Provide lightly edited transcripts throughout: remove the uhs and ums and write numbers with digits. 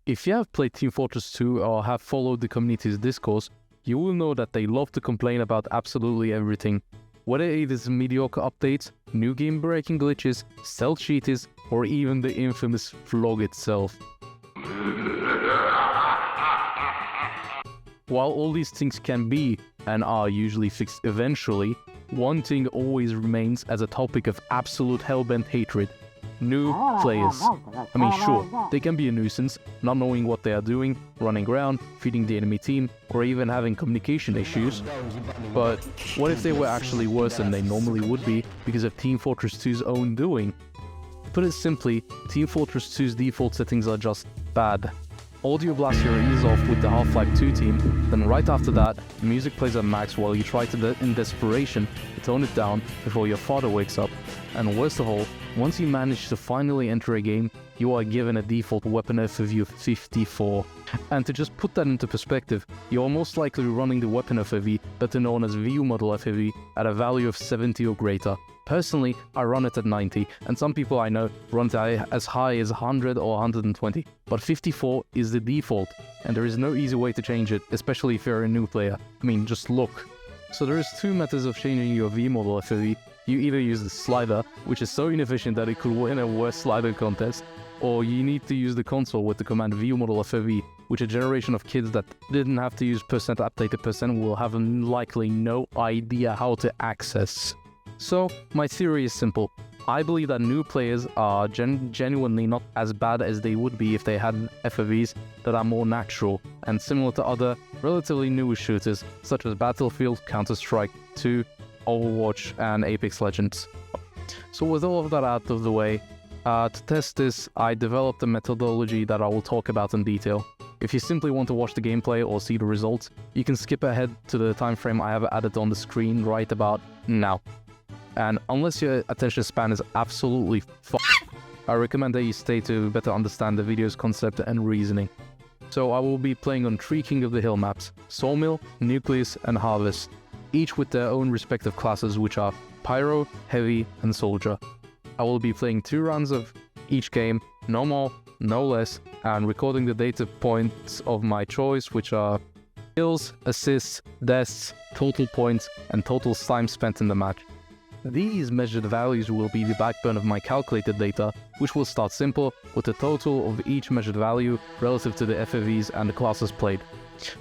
If you have played Team Fortress 2 or have followed the community's discourse, you will know that they love to complain about absolutely everything. Whether it is mediocre updates, new game-breaking glitches, stealth cheats, or even the infamous vlog itself. While all these things can be and are usually fixed eventually, one thing always remains as a topic of absolute hellbent hatred. New players. I mean, sure, they can be a nuisance, not knowing what they are doing, running around, feeding the enemy team, or even having communication issues. But what if they were actually worse than they normally would be because of Team Fortress 2's own doing? To put it simply, Team Fortress 2's default settings are just bad. Audio blasts your ears off with the Half-Life 2 team, then right after that, the music plays at max while you try to in desperation to tone it down before your father wakes up. And worst of all, once you manage to finally enter a game, you are given a default weapon FOV of 54. And to just put that into perspective, you are most likely running the weapon FOV, better known as view model FOV, at a value of 70 or greater. Personally, I run it at 90, and some people I know run it as high as 100 or 120, but 54 is the default, and there is no easy way to change it, especially if you're a new player. I mean, just look. So there is two methods of changing your V model FOV. You either use the slider, which is so inefficient that it could win a worse slider contest, or you need to use the console with the command view model FOV, which a generation of kids that didn't have to use percent updated percent will have likely no idea how to access. So, my theory is simple. I believe that new players are genuinely not as bad as they would be if they had FOVs that are more natural and similar to other relatively newer shooters such as Battlefield, Counter-Strike 2, Overwatch, and Apex Legends. So with all of that out of the way, to test this, I developed a methodology that I will talk about in detail. If you simply want to watch the gameplay or see the results, you can skip ahead to the time frame I have added on the screen right about now. And unless your attention span is absolutely I recommend that you stay to better understand the video's concept and reasoning. So I will be playing on 3 King of the Hill maps: Sawmill, Nucleus, and Harvest, each with their own respective classes, which are Pyro, Heavy, and Soldier. I will be playing 2 rounds of each game, no more, no less, and recording the data points of my choice, which are kills, assists, deaths, total points, and total time spent in the match. These measured values will be the backbone of my calculated data, which will start simple with the total of each measured value relative to the FOVs and the classes played.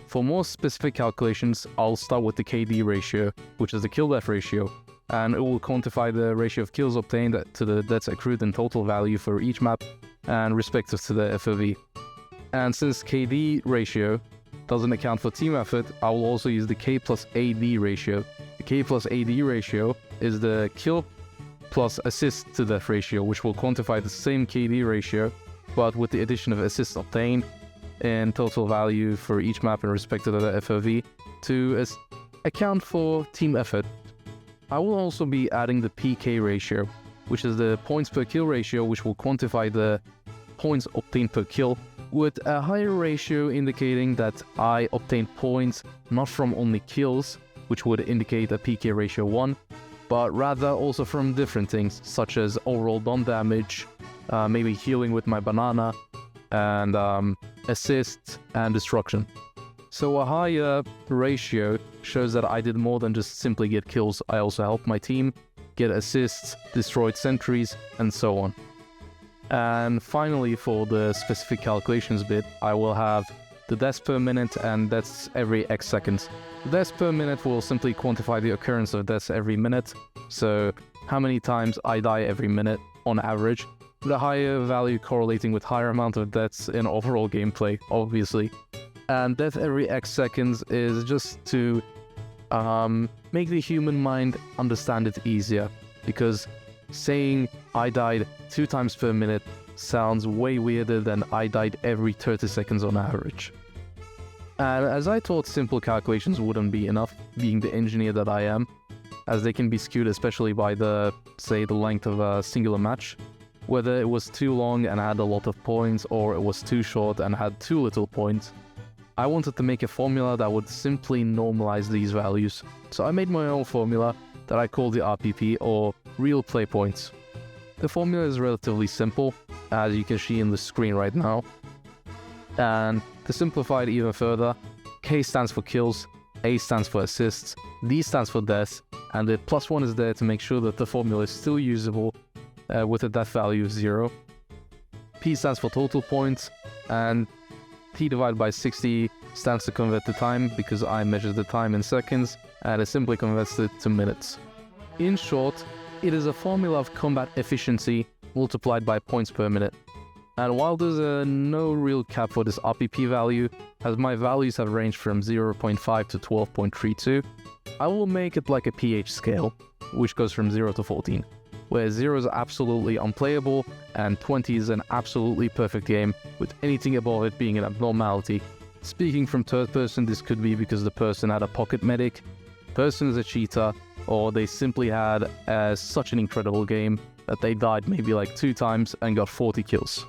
For more specific calculations, I'll start with the KD ratio, which is the kill-death ratio, and it will quantify the ratio of kills obtained to the deaths accrued in total value for each map and respective to the FOV. And since KD ratio doesn't account for team effort, I will also use the K plus AD ratio. The K plus AD ratio is the kill plus assist to death ratio, which will quantify the same KD ratio, but with the addition of assists obtained in total value for each map in respect to the FOV to account for team effort. I will also be adding the PK ratio, which is the points per kill ratio, which will quantify the points obtained per kill, with a higher ratio indicating that I obtained points not from only kills, which would indicate a PK ratio 1, but rather also from different things, such as overall bomb damage, maybe healing with my banana, and assists and destruction. So a higher ratio shows that I did more than just simply get kills. I also helped my team get assists, destroyed sentries, and so on. And finally, for the specific calculations bit, I will have the deaths per minute and deaths every X seconds. The deaths per minute will simply quantify the occurrence of deaths every minute, so how many times I die every minute on average, with a higher value correlating with higher amount of deaths in overall gameplay, obviously. And death every X seconds is just to make the human mind understand it easier, because saying I died 2 times per minute sounds way weirder than I died every 30 seconds on average. And as I thought simple calculations wouldn't be enough, being the engineer that I am, as they can be skewed especially by the length of a singular match, whether it was too long and had a lot of points or it was too short and had too little points. I wanted to make a formula that would simply normalize these values. So I made my own formula that I call the RPP, or real play points. The formula is relatively simple, as you can see in the screen right now. And to simplify it even further, K stands for kills, A stands for assists, D stands for deaths, and the +1 is there to make sure that the formula is still usable with a death value of 0. P stands for total points, and T divided by 60 stands to convert the time, because I measure the time in seconds, and it simply converts it to minutes. In short, it is a formula of combat efficiency multiplied by points per minute. And while there's no real cap for this RPP value, as my values have ranged from 0.5 to 12.32, I will make it like a pH scale, which goes from 0 to 14, where 0 is absolutely unplayable and 20 is an absolutely perfect game, with anything above it being an abnormality. Speaking from third person, this could be because the person had a pocket medic, person is a cheater, or they simply had such an incredible game that they died maybe like 2 times and got 40 kills.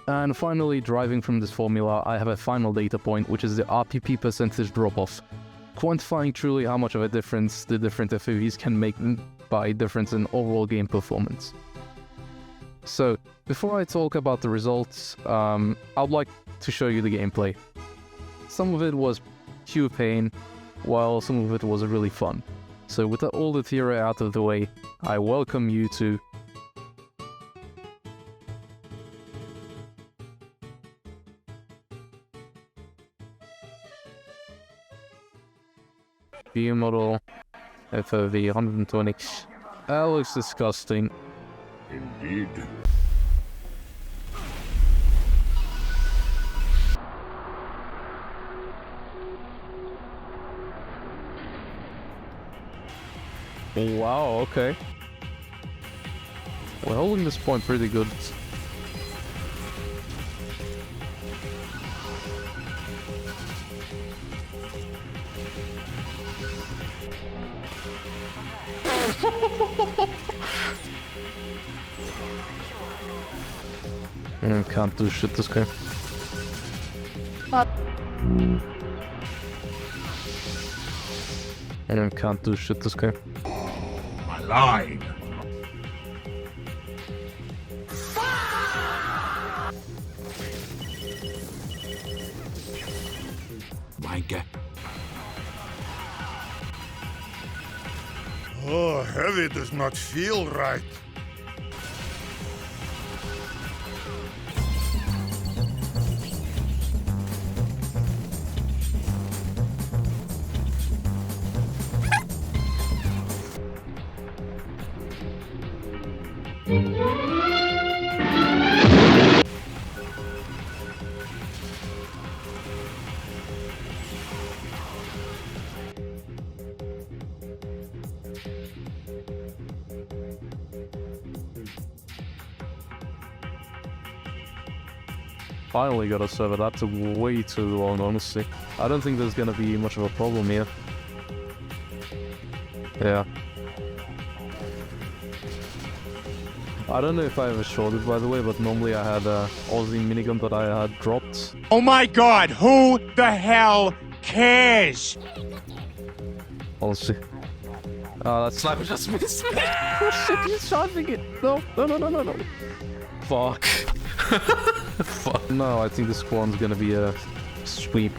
And finally, deriving from this formula, I have a final data point, which is the RPP percentage drop-off, quantifying truly how much of a difference the different FOVs can make by difference in overall game performance. So, before I talk about the results, I'd like to show you the gameplay. Some of it was pure pain, while some of it was really fun. So with all the theory out of the way, I welcome you to view model, FOV 120. That looks disgusting. Indeed. Wow, okay. We're holding this point pretty good. Can't do shit this game. Can't do shit this game. Line. My God. Oh, heavy does not feel right. Finally got a server. That took way too long, honestly. I don't think there's gonna be much of a problem here. Yeah. I don't know if I ever showed it, by the way, but normally I had a Aussie minigun that I had dropped. Oh my god, who the hell cares? Honestly. That sniper just missed me. Oh shit, he's charging it. No. Fuck. Fuck. No, I think this one's gonna be a sweep.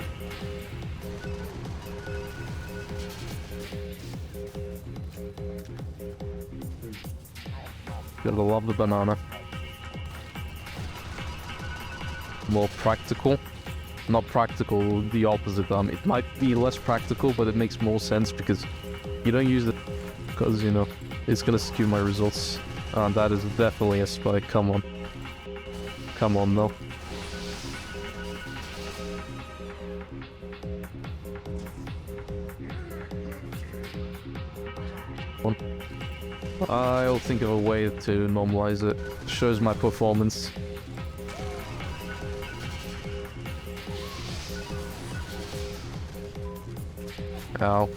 Gotta love the banana. More practical. Not practical, the opposite. It might be less practical, but it makes more sense because you don't use it because, you know, it's gonna skew my results. That is definitely a spike. Come on. Come on, though. I'll think of a way to normalize it. Shows my performance. Ow.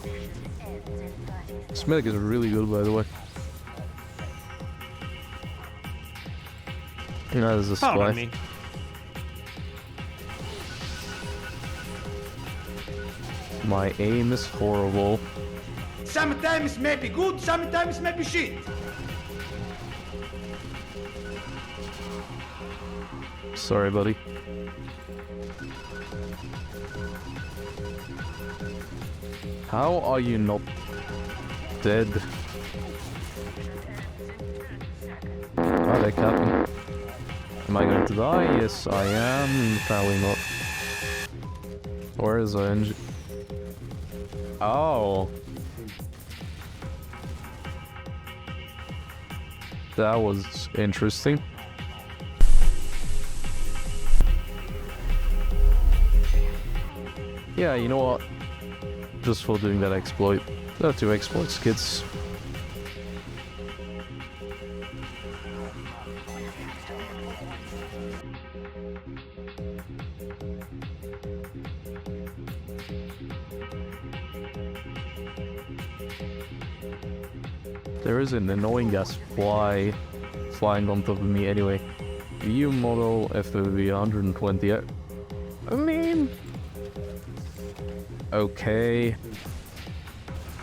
This medic is really good, by the way. That is a spy. My aim is horrible. Sometimes maybe good, sometimes maybe shit. Sorry, buddy. How are you not dead? Are they capping? Am I going to die? Yes, I am. Probably not. Where is the engine? Oh. That was interesting. Yeah, you know what? Just for doing that exploit. There are 2 exploits, kids. There is an annoying ass flying on top of me anyway. EU model FOV 120. I mean... Okay.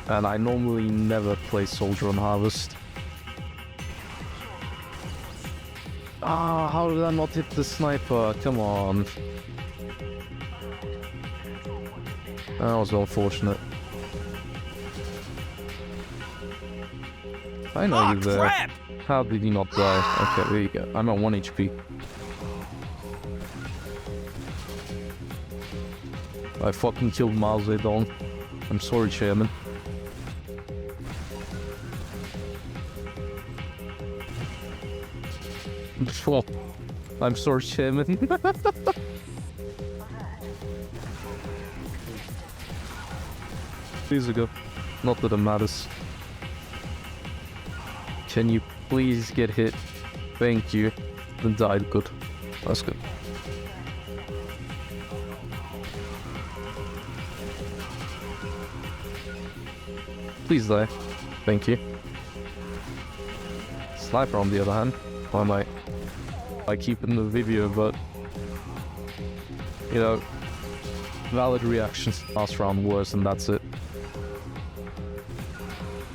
And I normally never play Soldier on Harvest. Ah, how did I not hit the sniper? Come on. That was unfortunate. I know you're there. Crap! How did you not die? Okay, there you go. I'm at 1 HP. I fucking killed Mao Zedong. I'm sorry, Chairman. Well, I'm sorry, Chairman. Please go. Not that it matters. Can you please get hit? Thank you. Then died. Good. That's good. Please die. Thank you. Sniper on the other hand. I might keep in the video, but you know, valid reactions last round worse, and that's it.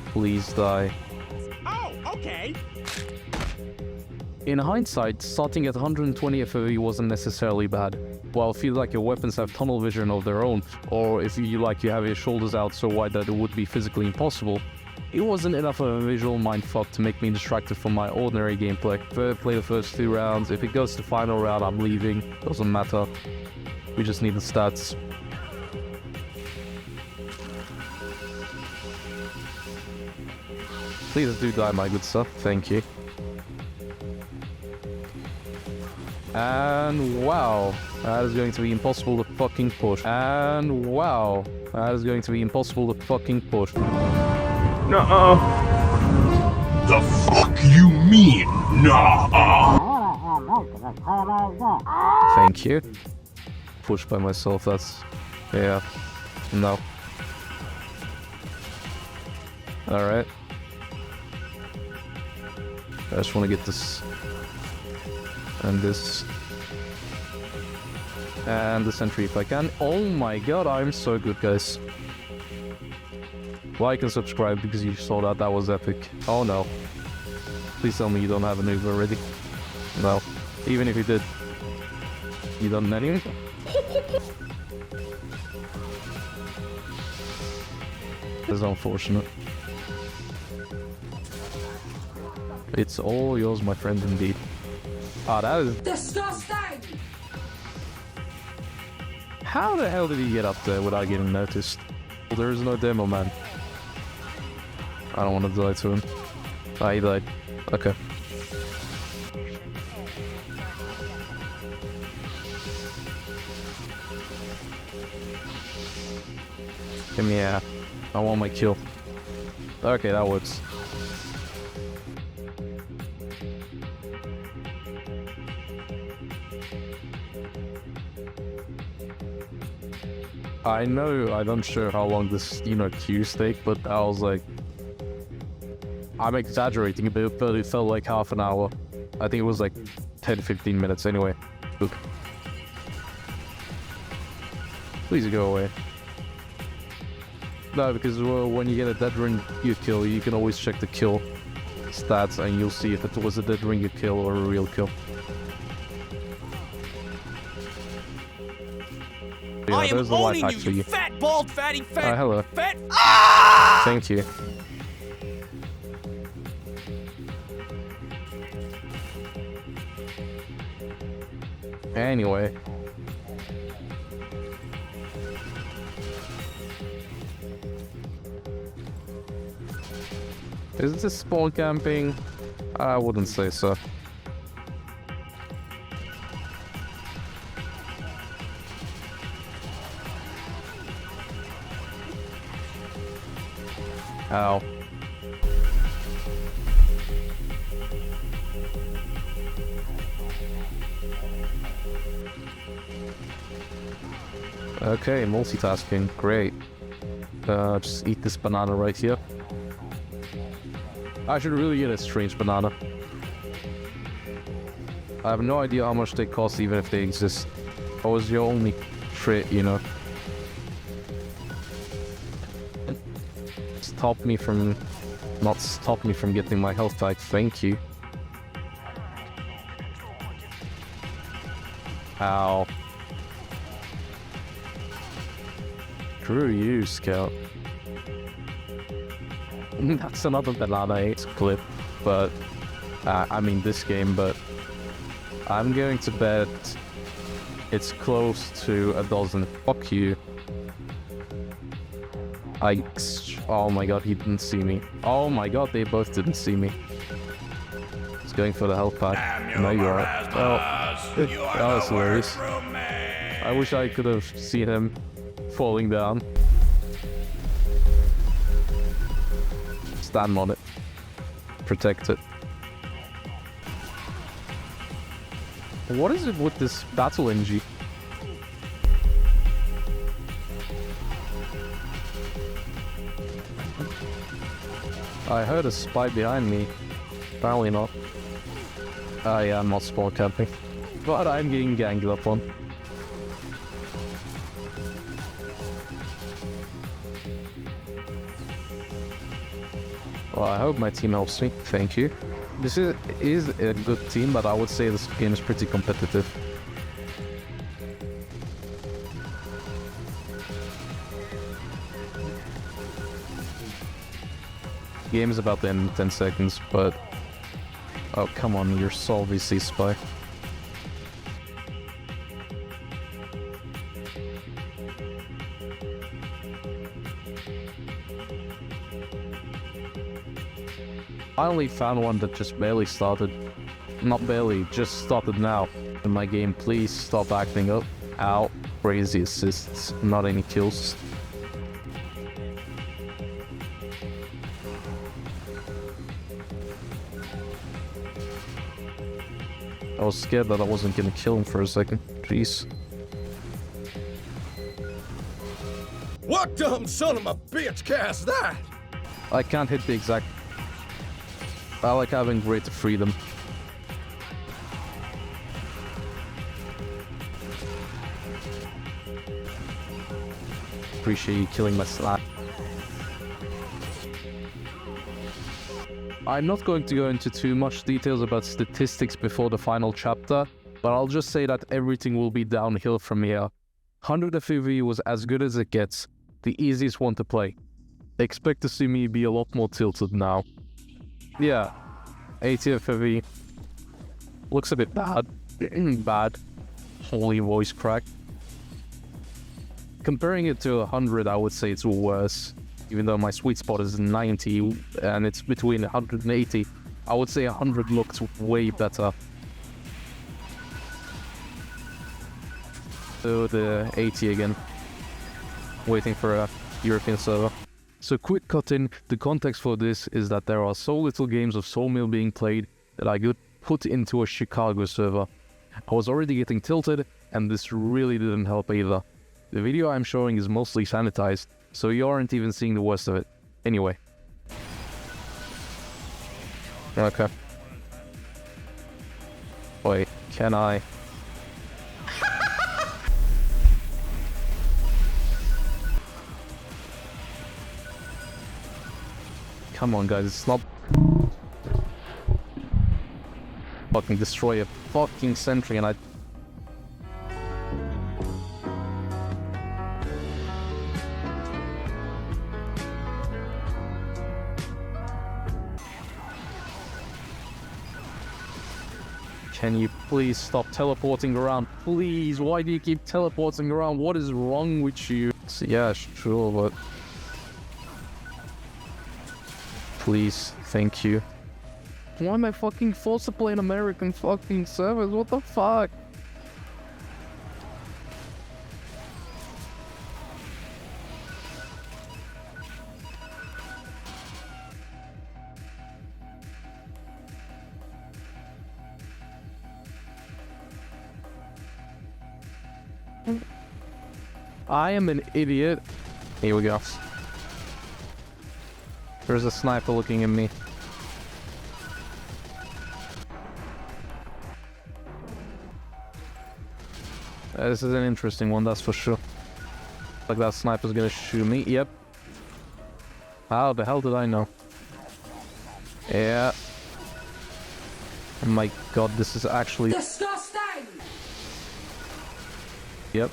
Please die. Oh, okay. In hindsight, starting at 120 FOV wasn't necessarily bad. While it feels like your weapons have tunnel vision of their own, or if you have your shoulders out so wide that it would be physically impossible, it wasn't enough of a visual mindfuck to make me distracted from my ordinary gameplay. Play the first 2 rounds. If it goes to final round, I'm leaving. Doesn't matter. We just need the stats. Please do die, my good sir. Thank you. And wow, that is going to be impossible to fucking push. And wow, that is going to be impossible to fucking push. Nuh-uh. The fuck you mean, nuh-uh? Thank you. Push by myself, that's... yeah. No. Alright. I just want to get this... and this... and the sentry if I can. Oh my god, I'm so good, guys. Like and subscribe because you saw that. That was epic. Oh no. Please tell me you don't have an Uber already. No. Even if you did. You don't anyway? That's unfortunate. It's all yours, my friend, indeed. Ah, that is... disgusting! How the hell did he get up there without getting noticed? Well, there is no demo, man. I don't want to die to him. Ah, he died. Okay. Give me a... I want my kill. Okay, that works. I know, I'm not sure how long this, queues take, but I was like... I'm exaggerating a bit, but it felt like half an hour. I think it was like 10-15 minutes anyway. Look. Please go away. No, because when you get a dead ring you kill, you can always check the kill stats and you'll see if it was a dead ring you kill or a real kill. Yeah, I am there's the life owning hack you, for you you. fat, bald, fatty, fat, Hello. fat. Thank you. Anyway. Is this spawn camping? I wouldn't say so. Ow. Okay, multitasking, great. Just eat this banana right here. I should really get a strange banana. I have no idea how much they cost, even if they exist. That was your only trait, you know. Stop me from... Not stop me from getting my health back, thank you. Ow. Screw you, Scout. That's another banana 8 clip, but... I mean this game, but... I'm going to bet... It's close to a dozen. Fuck you. Oh my god, he didn't see me. Oh my god, they both didn't see me. He's going for the health pack. No, you are. Oh, that was hilarious. I wish I could have seen him falling down. Stand on it. Protect it. What is it with this battle NG? I heard a spy behind me. Apparently not. Yeah, I'm not spawn camping. But I'm getting ganged up on. Well, I hope my team helps me. Thank you. This is a good team, but I would say this game is pretty competitive. Game is about to end in 10 seconds, but... Oh, come on, you're so obviously spy. I only found one that just barely started. Not barely, just started now. In my game, please stop acting up. Ow. Crazy assists, not any kills. I was scared that I wasn't gonna kill him for a second. Jeez. What dumb son of a bitch cast that? I can't hit the exact... I like having greater freedom. Appreciate you killing my slap. I'm not going to go into too much details about statistics before the final chapter, but I'll just say that everything will be downhill from here. 100 FOV was as good as it gets, the easiest one to play. Expect to see me be a lot more tilted now. Yeah, 80 FOV. Looks a bit bad. Bad. Holy voice crack. Comparing it to 100, I would say it's worse. Even though my sweet spot is 90 and it's between 100 and 80, I would say 100 looks way better. So the 80 again. Waiting for a European server. So quick cut in, the context for this is that there are so little games of Soulmill being played that I got put into a Chicago server. I was already getting tilted and this really didn't help either. The video I'm showing is mostly sanitized, so you aren't even seeing the worst of it. Anyway. Okay. Wait, can I... Come on guys, it's not... Fucking destroy a fucking sentry and I... Can you please stop teleporting around? Please, why do you keep teleporting around? What is wrong with you? So, yeah, sure, but... Please, thank you. Why am I fucking forced to play an American fucking servers? What the fuck? I am an idiot. Here we go. There's a sniper looking at me. This is an interesting one, that's for sure. Like that sniper's gonna shoot me. Yep. How the hell did I know? Yeah. Oh my god, this is actually... Disgusting! Yep.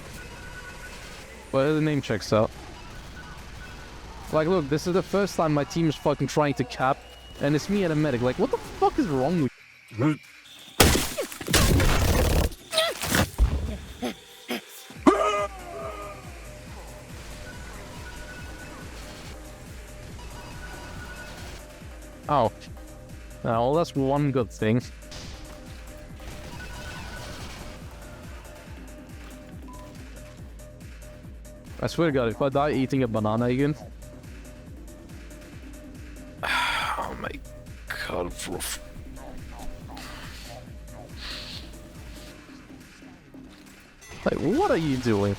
Well, the name checks out. Like, look, this is the first time my team is fucking trying to cap, and it's me and a medic. Like, what the fuck is wrong with you? Oh. Well, that's one good thing. I swear to God, if I die eating a banana again... Oh my God, bro. Like, what are you doing?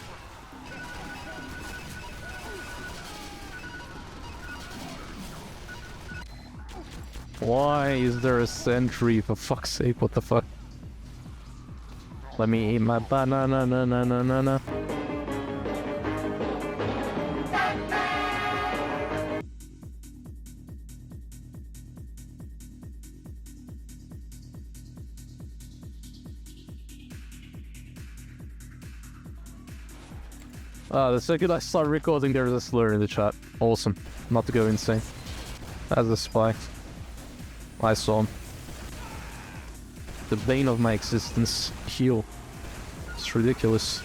Why is there a sentry, for fuck's sake? What the fuck? Let me eat my banana, na na na na na. The second I start recording, there's a slur in the chat. Awesome. Not to go insane. That's a spy. I saw him. The bane of my existence. Heal. It's ridiculous.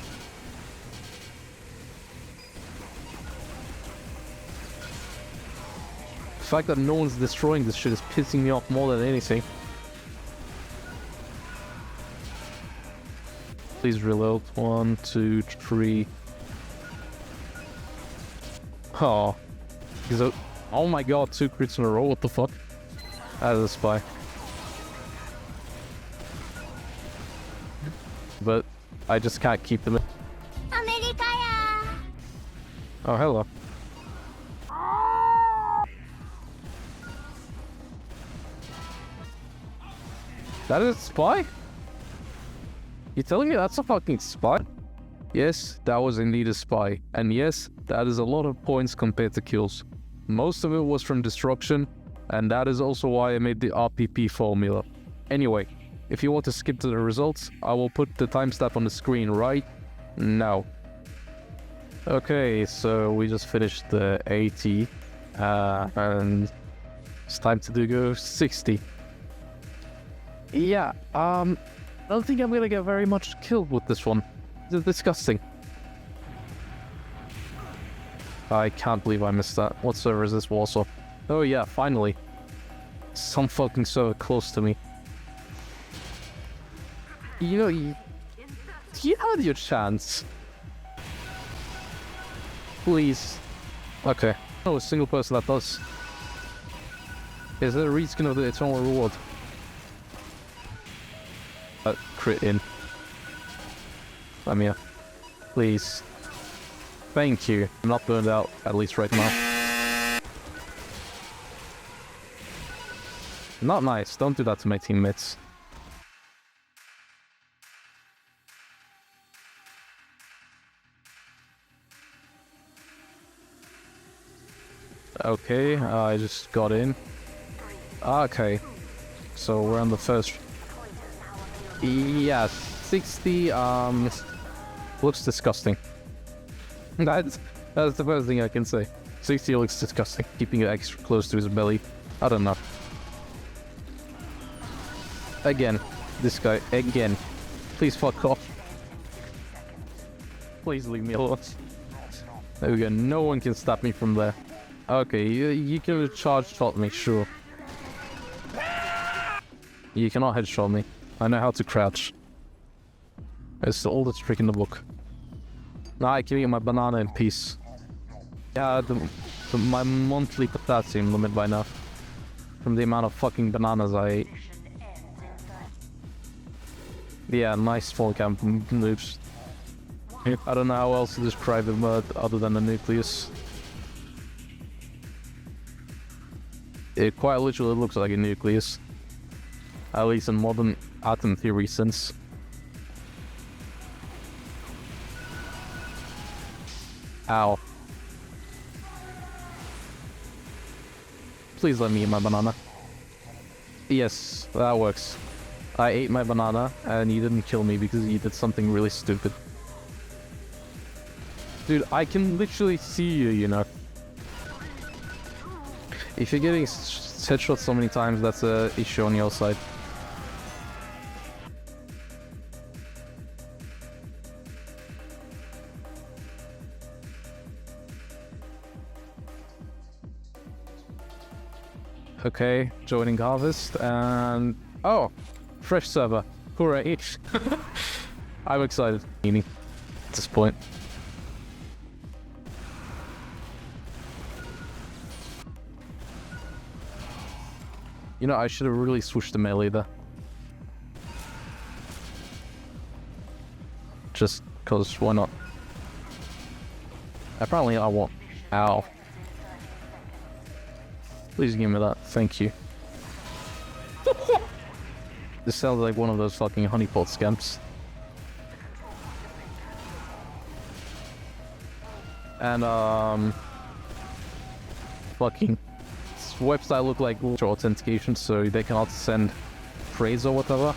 The fact that no one's destroying this shit is pissing me off more than anything. Please reload. 1, 2, 3. Oh. Oh my god, 2 crits in a row, what the fuck? That is a spy. But I just can't keep them in. Oh, hello. That is a spy? You telling me that's a fucking spy? Yes, that was indeed a spy. And yes, that is a lot of points compared to kills. Most of it was from destruction, and that is also why I made the RPP formula. Anyway, if you want to skip to the results, I will put the timestamp on the screen right now. Okay, so we just finished the 80, and it's time to go 60. Yeah, I don't think I'm gonna get very much killed with this one. It's disgusting. I can't believe I missed that. What server is this, Warsaw? Oh yeah, finally. Some fucking server close to me. You know, you had your chance. Please. Okay. No, a single person that does. Is there a reskin of the eternal reward? Crit in. Let me up. Please. Thank you. I'm not burned out, at least right now. Not nice. Don't do that to my teammates. Okay, I just got in. Okay. So we're on the first... Yeah, 60, looks disgusting. That's the first thing I can say. 60 looks disgusting. Keeping it extra close to his belly. I don't know. Again, This guy again. Please fuck off. Please leave me alone. There we go. No one can stop me from there. Okay, you can charge shot me, sure. You cannot headshot me. I know how to crouch. It's all the trick in the book. Now I can eat my banana in peace. Yeah, my monthly potassium limit by now. From the amount of fucking bananas I ate. Yeah, nice fall camp noobs. I don't know how else to describe them other than the nucleus. It quite literally looks like a nucleus. At least in modern atom theory sense. Ow. Please let me eat my banana. Yes, that works. I ate my banana and you didn't kill me because you did something really stupid. Dude, I can literally see you, you know. If you're getting headshot so many times, that's a issue on your side. Okay, joining Harvest, and... oh! Fresh server. Hooray! I'm excited. At this point. You know, I should have really switched to melee there. Just cause, why not? Apparently I won't. Ow. Please give me that, thank you. This sounds like one of those fucking honeypot scamps. And fucking website look like authentication, so they cannot send praise or whatever.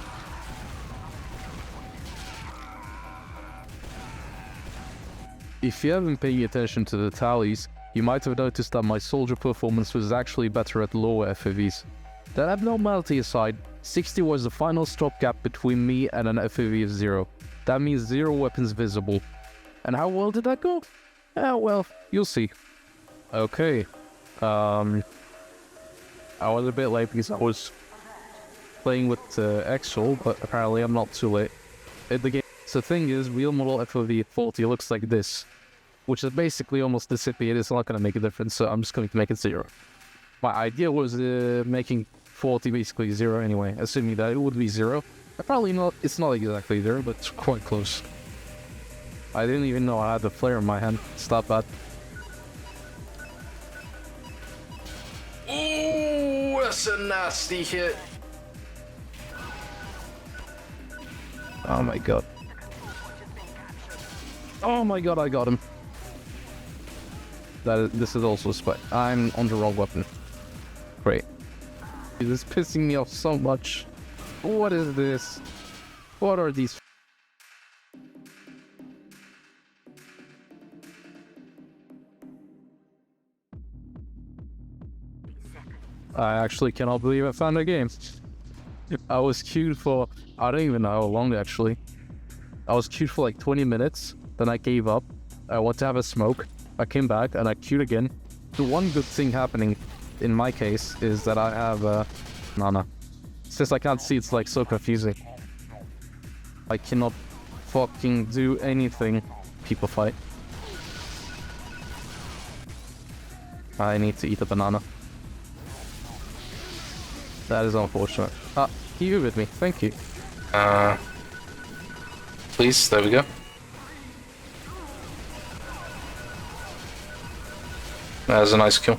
If you haven't paid attention to the tallies, you might have noticed that my soldier performance was actually better at lower FOVs. That abnormality aside, 60 was the final stopgap between me and an FOV of 0. That means 0 weapons visible. And how well did that go? Well, you'll see. Okay. I was a bit late because I was playing with Exol, but apparently I'm not too late. The game. So the thing is, real model FOV at 40 looks like this, which is basically almost disappeared. It's not going to make a difference, so I'm just going to make it 0. My idea was making 40 basically 0 anyway, assuming that it would be 0. Probably not. It's not exactly 0, but it's quite close. I didn't even know I had the flare in my hand. Stop that. Ooh, that's a nasty hit. Oh my god. Oh my god, I got him. This is also a spy. I'm on the wrong weapon. Great. This is pissing me off so much. What is this? What are these? I actually cannot believe I found a game. I was queued for, I don't even know how long actually. I was queued for like 20 minutes, then I gave up. I went to have a smoke. I came back and I queued again. The one good thing happening in my case is that I have Nana. Since I can't see, it's like so confusing. I cannot fucking do anything. People fight. I need to eat a banana. That is unfortunate. Ah, you with me. Thank you. Please, there we go. That was a nice kill.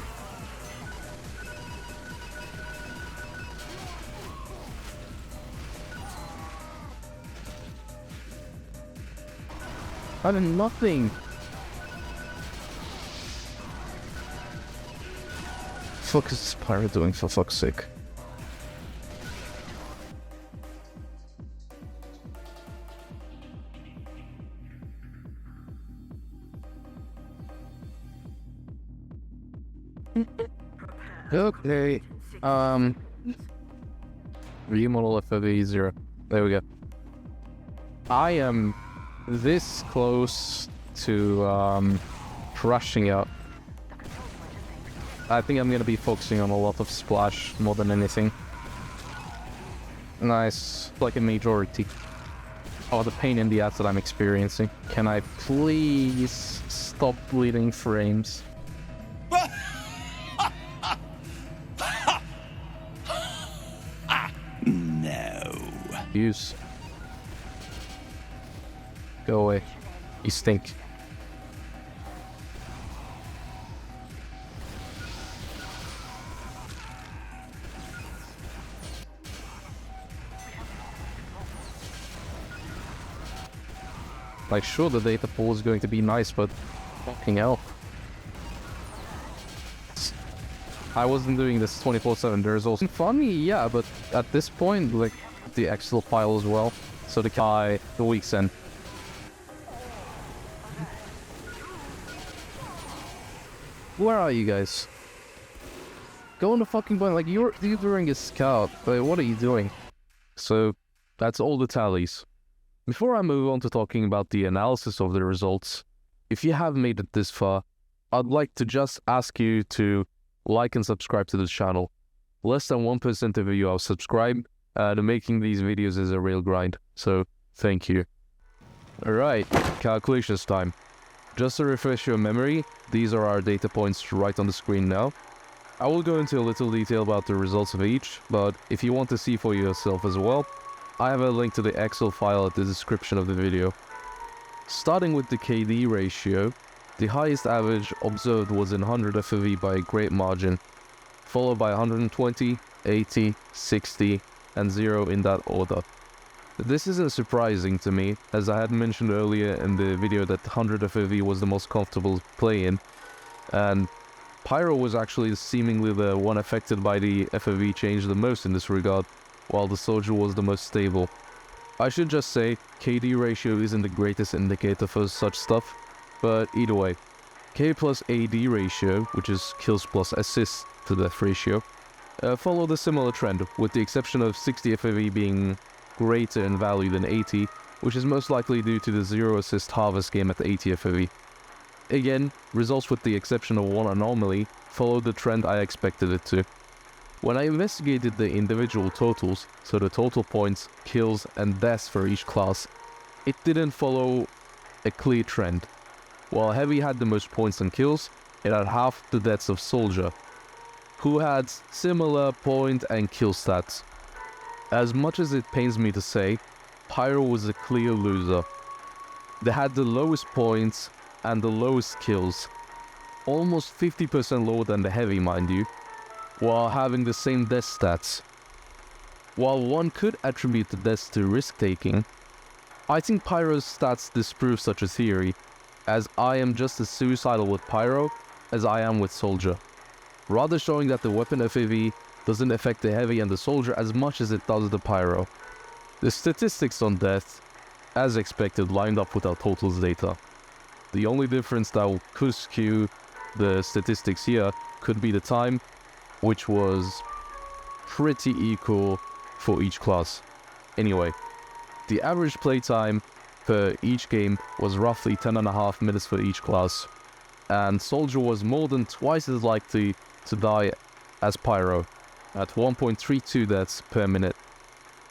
I did nothing. Fuck is this pirate doing, for fuck's sake? Okay, remodel FOV 0. There we go. I am this close to crushing out. I think I'm gonna be focusing on a lot of splash more than anything. Nice, like a majority. Oh, the pain in the ass that I'm experiencing. Can I please stop bleeding frames? No. Use. Go away. You stink. Like, sure, the data pool is going to be nice, but fucking hell. I wasn't doing this 24/7. There's also funny, yeah, but at this point, like, the Excel file as well. So the week's end. Where are you guys? Go on the fucking point. Like, you're doing a scout. Like, what are you doing? So, that's all the tallies. Before I move on to talking about the analysis of the results, if you have made it this far, I'd like to just ask you to like and subscribe to this channel. Less than 1% of you are subscribed, and making these videos is a real grind, so thank you. Alright, calculations time. Just to refresh your memory, these are our data points right on the screen now. I will go into a little detail about the results of each, but if you want to see for yourself as well, I have a link to the Excel file at the description of the video. Starting with the KD ratio, the highest average observed was in 100 FOV by a great margin, followed by 120, 80, 60, and 0 in that order. This isn't surprising to me, as I had mentioned earlier in the video that 100 FOV was the most comfortable to play in, and Pyro was actually seemingly the one affected by the FOV change the most in this regard, while the Soldier was the most stable. I should just say, KD ratio isn't the greatest indicator for such stuff, but either way. K plus AD ratio, which is kills plus assists to death ratio, followed a similar trend, with the exception of 60 FOV being greater in value than 80, which is most likely due to the 0 assist harvest game at 80 FOV. Again, results with the exception of one anomaly followed the trend I expected it to. When I investigated the individual totals, so the total points, kills and deaths for each class, it didn't follow a clear trend. While Heavy had the most points and kills, it had half the deaths of Soldier, who had similar point and kill stats. As much as it pains me to say, Pyro was a clear loser. They had the lowest points and the lowest kills, almost 50% lower than the Heavy, mind you, while having the same death stats. While one could attribute the deaths to risk-taking, I think Pyro's stats disprove such a theory, as I am just as suicidal with Pyro as I am with Soldier, rather showing that the weapon FOV doesn't affect the Heavy and the Soldier as much as it does the Pyro. The statistics on death, as expected, lined up with our totals data. The only difference that could skew the statistics here could be the time, which was pretty equal for each class. Anyway, the average playtime for each game was roughly 10.5 minutes for each class, and Soldier was more than twice as likely to die as Pyro, at 1.32 deaths per minute,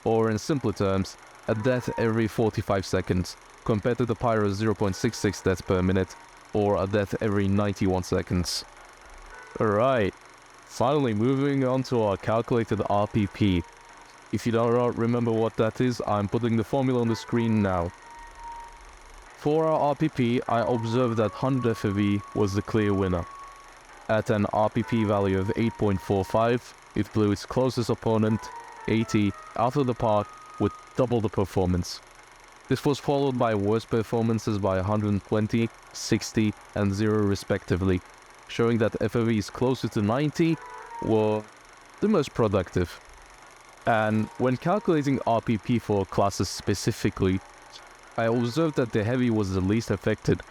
or in simpler terms, a death every 45 seconds, compared to the Pyro's 0.66 deaths per minute, or a death every 91 seconds. Alright, finally moving on to our calculated RPP. If you don't remember what that is, I'm putting the formula on the screen now. For our RPP, I observed that 100 FOV was the clear winner. At an RPP value of 8.45, it blew its closest opponent, 80, out of the park with double the performance. This was followed by worse performances by 120, 60, and 0 respectively, showing that FOVs closer to 90 were the most productive. And when calculating RPP for classes specifically, I observed that the Heavy was the least affected,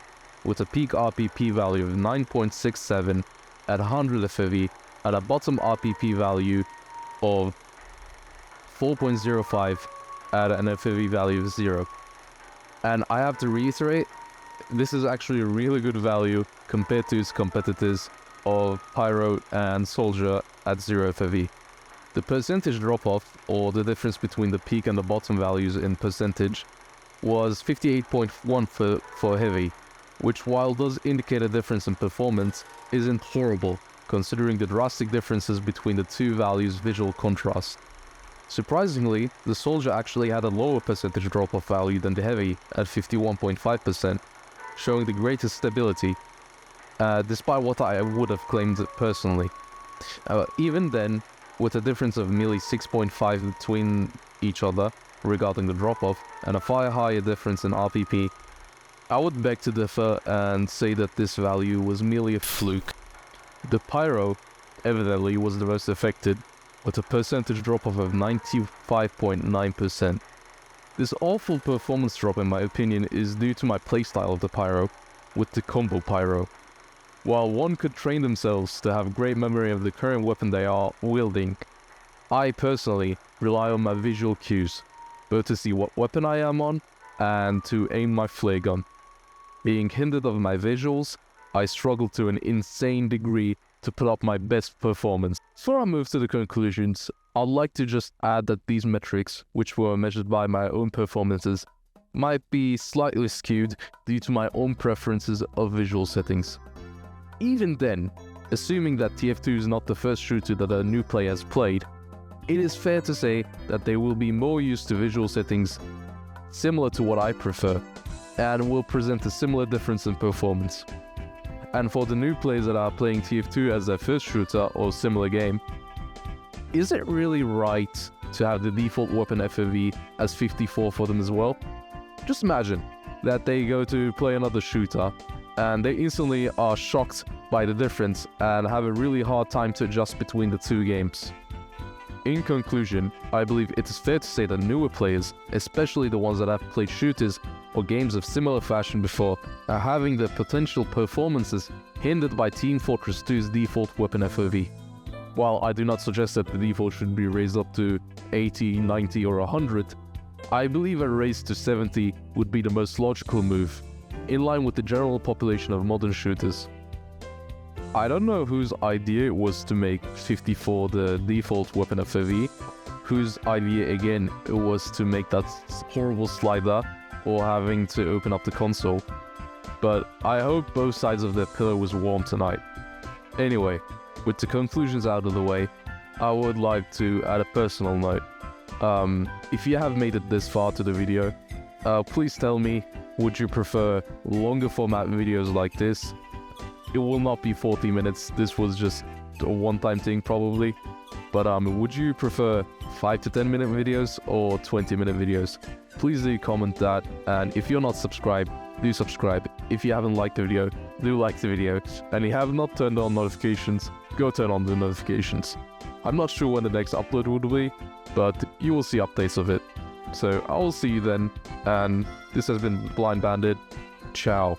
with a peak RPP value of 9.67 at 100 FOV at a bottom RPP value of 4.05 at an FOV value of 0. And I have to reiterate, this is actually a really good value compared to its competitors of Pyro and Soldier at 0 FOV. The percentage drop-off, or the difference between the peak and the bottom values in percentage, was 58.1 for Heavy, which while does indicate a difference in performance, isn't horrible, considering the drastic differences between the two values' visual contrast. Surprisingly, the Soldier actually had a lower percentage drop-off value than the Heavy at 51.5%, showing the greatest stability, despite what I would have claimed personally. Even then, with a difference of merely 6.5 between each other regarding the drop-off, and a far higher difference in RPP, I would beg to differ and say that this value was merely a fluke. The Pyro evidently was the most affected, with a percentage drop-off of 95.9%. This awful performance drop, in my opinion, is due to my playstyle of the Pyro, with the combo Pyro. While one could train themselves to have great memory of the current weapon they are wielding, I personally rely on my visual cues, both to see what weapon I am on and to aim my flare gun. Being hindered of my visuals, I struggle to an insane degree to put up my best performance. Before I move to the conclusions, I'd like to just add that these metrics, which were measured by my own performances, might be slightly skewed due to my own preferences of visual settings. Even then, assuming that TF2 is not the first shooter that a new player has played, it is fair to say that they will be more used to visual settings similar to what I prefer, and will present a similar difference in performance. And for the new players that are playing TF2 as their first shooter or similar game, is it really right to have the default weapon FOV as 54 for them as well? Just imagine that they go to play another shooter and they instantly are shocked by the difference and have a really hard time to adjust between the two games. In conclusion, I believe it is fair to say that newer players, especially the ones that have played shooters or games of similar fashion before, are having their potential performances hindered by Team Fortress 2's default weapon FOV. While I do not suggest that the default should be raised up to 80, 90 or 100, I believe a raise to 70 would be the most logical move, in line with the general population of modern shooters. I don't know whose idea it was to make 54 the default weapon FOV, whose idea again it was to make that horrible slider or having to open up the console, but I hope both sides of their pillow was warm tonight. Anyway, with the conclusions out of the way, I would like to add a personal note. If you have made it this far to the video, please tell me, would you prefer longer format videos like this? It will not be 40 minutes, this was just a one-time thing probably. But would you prefer 5 to 10 minute videos or 20-minute videos? Please do comment that, and if you're not subscribed, do subscribe. If you haven't liked the video, do like the video, and you have not turned on notifications, go turn on the notifications. I'm not sure when the next upload will be, but you will see updates of it. So I will see you then, and this has been Blind Bandit. Ciao.